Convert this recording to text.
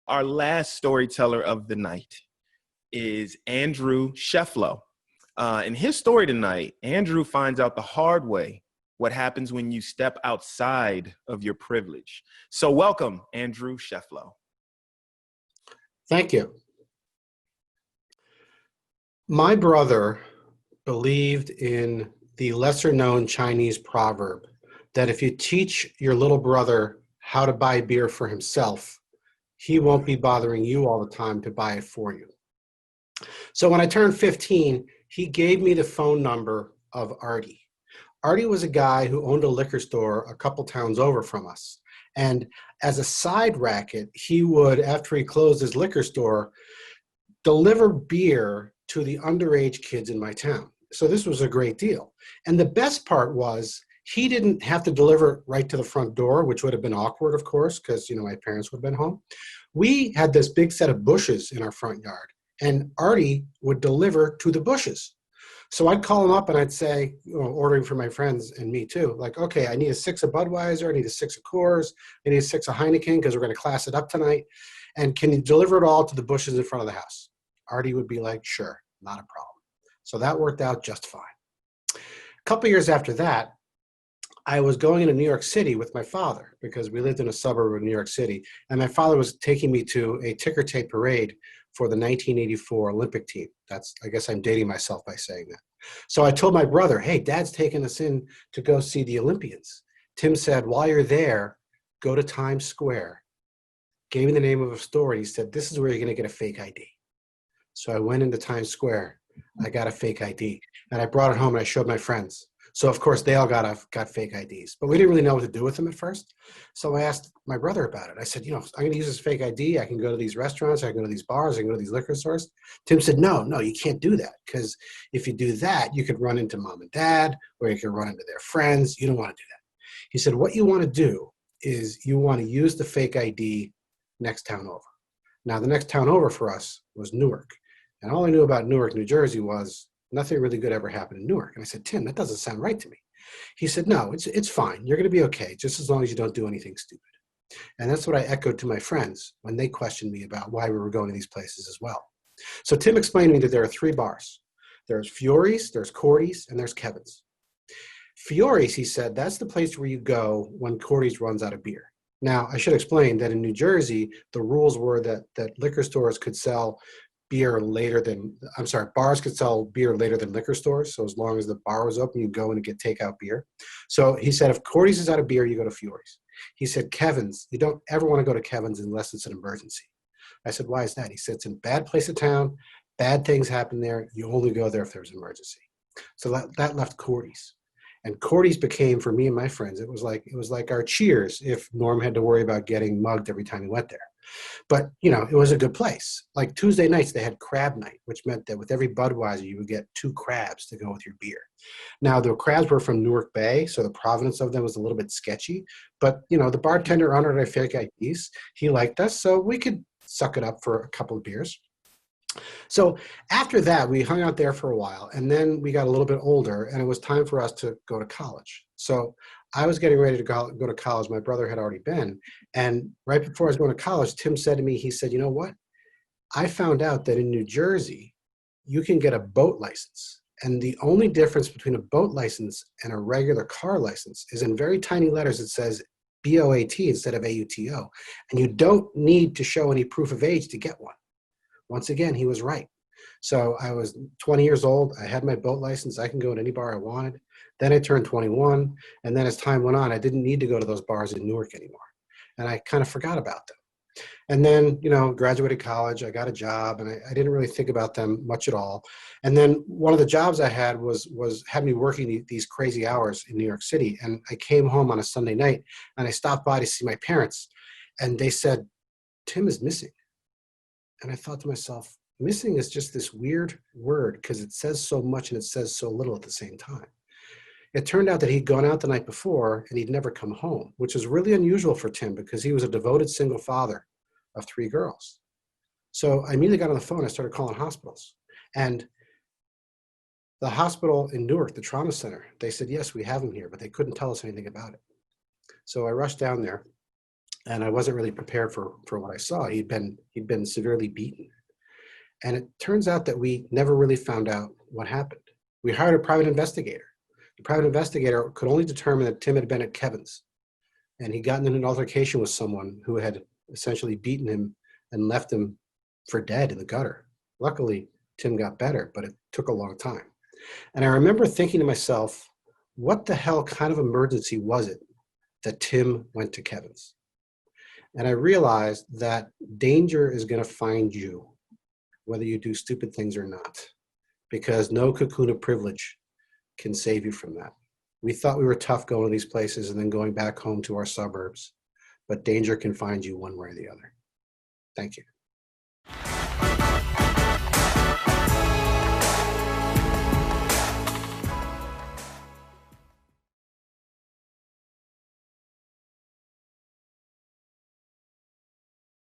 Our last storyteller of the night is Andrew Shefflow. In his story tonight, Andrew finds out the hard way what happens when you step outside of your privilege. So welcome, Andrew Shefflow. Thank you. My brother believed in the lesser-known Chinese proverb that if you teach your little brother how to buy beer for himself, he won't be bothering you all the time to buy it for you. So when I turned 15, he gave me the phone number of Artie. Artie was a guy who owned a liquor store a couple towns over from us. And as a side racket, he would, after he closed his liquor store, deliver beer to the underage kids in my town. So this was a great deal. And the best part was he didn't have to deliver right to the front door, which would have been awkward, of course, because my parents would have been home. We had this big set of bushes in our front yard, and Artie would deliver to the bushes. So I'd call him up and I'd say, ordering for my friends and me too, like, okay, I need a 6 of Budweiser, I need a 6 of Coors, I need a 6 of Heineken because we're going to class it up tonight. And can you deliver it all to the bushes in front of the house? Artie would be like, sure, not a problem. So that worked out just fine. A couple years after that, I was going into New York City with my father because we lived in a suburb of New York City. And my father was taking me to a ticker tape parade for the 1984 Olympic team. I guess I'm dating myself by saying that. So I told my brother, hey, Dad's taking us in to go see the Olympians. Tim said, while you're there, go to Times Square. Gave me the name of a store. He said, this is where you're going to get a fake ID. So I went into Times Square. I got a fake ID. And I brought it home and I showed my friends. So of course they all got fake IDs, but we didn't really know what to do with them at first. So I asked my brother about it. I said, I'm going to use this fake ID. I can go to these restaurants. I can go to these bars. I can go to these liquor stores. Tim said, no, you can't do that. Because if you do that, you could run into mom and dad, or you could run into their friends. You don't want to do that. He said, what you want to do is you want to use the fake ID next town over. Now the next town over for us was Newark. And all I knew about Newark, New Jersey was nothing really good ever happened in Newark. And I said, Tim, that doesn't sound right to me. He said, no, it's fine. You're going to be okay, just as long as you don't do anything stupid. And that's what I echoed to my friends when they questioned me about why we were going to these places as well. So Tim explained to me that there are 3 bars. There's Fiore's, there's Cordy's, and there's Kevin's. Fiore's, he said, that's the place where you go when Cordy's runs out of beer. Now, I should explain that in New Jersey, the rules were that liquor stores could sell bars could sell beer later than liquor stores. So as long as the bar was open, you go in and get takeout beer. So he said, if Cordy's is out of beer, you go to Fiore's. He said, Kevin's, you don't ever want to go to Kevin's unless it's an emergency. I said, why is that? He said, it's in a bad place of town. Bad things happen there. You only go there if there's an emergency. So that left Cordy's. And Cordy's became, for me and my friends, it was like our Cheers if Norm had to worry about getting mugged every time he went there. But, it was a good place. Like Tuesday nights, they had crab night, which meant that with every Budweiser, you would get 2 crabs to go with your beer. Now, the crabs were from Newark Bay, so the provenance of them was a little bit sketchy. But, the bartender honored our fake IDs. He liked us, so we could suck it up for a couple of beers. So after that, we hung out there for a while, and then we got a little bit older, and it was time for us to go to college. So I was getting ready to go to college. My brother had already been. And right before I was going to college, Tim said to me, he said, you know what? I found out that in New Jersey, you can get a boat license. And the only difference between a boat license and a regular car license is in very tiny letters, it says BOAT instead of AUTO. And you don't need to show any proof of age to get one. Once again, he was right. So I was 20 years old. I had my boat license. I can go to any bar I wanted. Then I turned 21. And then as time went on, I didn't need to go to those bars in Newark anymore. And I kind of forgot about them. And then, graduated college, I got a job, and I didn't really think about them much at all. And then one of the jobs I had had me working these crazy hours in New York City. And I came home on a Sunday night, and I stopped by to see my parents. And they said, Tim is missing. And I thought to myself, missing is just this weird word because it says so much and it says so little at the same time. It turned out that he'd gone out the night before and he'd never come home, which is really unusual for Tim because he was a devoted single father of 3 girls. So I immediately got on the phone. I started calling hospitals. And the hospital in Newark, the trauma center, they said, yes, we have him here, but they couldn't tell us anything about it. So I rushed down there and I wasn't really prepared for what I saw. He'd been severely beaten. And it turns out that we never really found out what happened. We hired a private investigator. The private investigator could only determine that Tim had been at Kevin's, and he'd gotten in an altercation with someone who had essentially beaten him and left him for dead in the gutter. Luckily, Tim got better, but it took a long time. And I remember thinking to myself, what the hell kind of emergency was it that Tim went to Kevin's? And I realized that danger is going to find you, whether you do stupid things or not, because no cocoon of privilege can save you from that. We thought we were tough going to these places and then going back home to our suburbs, but danger can find you one way or the other. Thank you.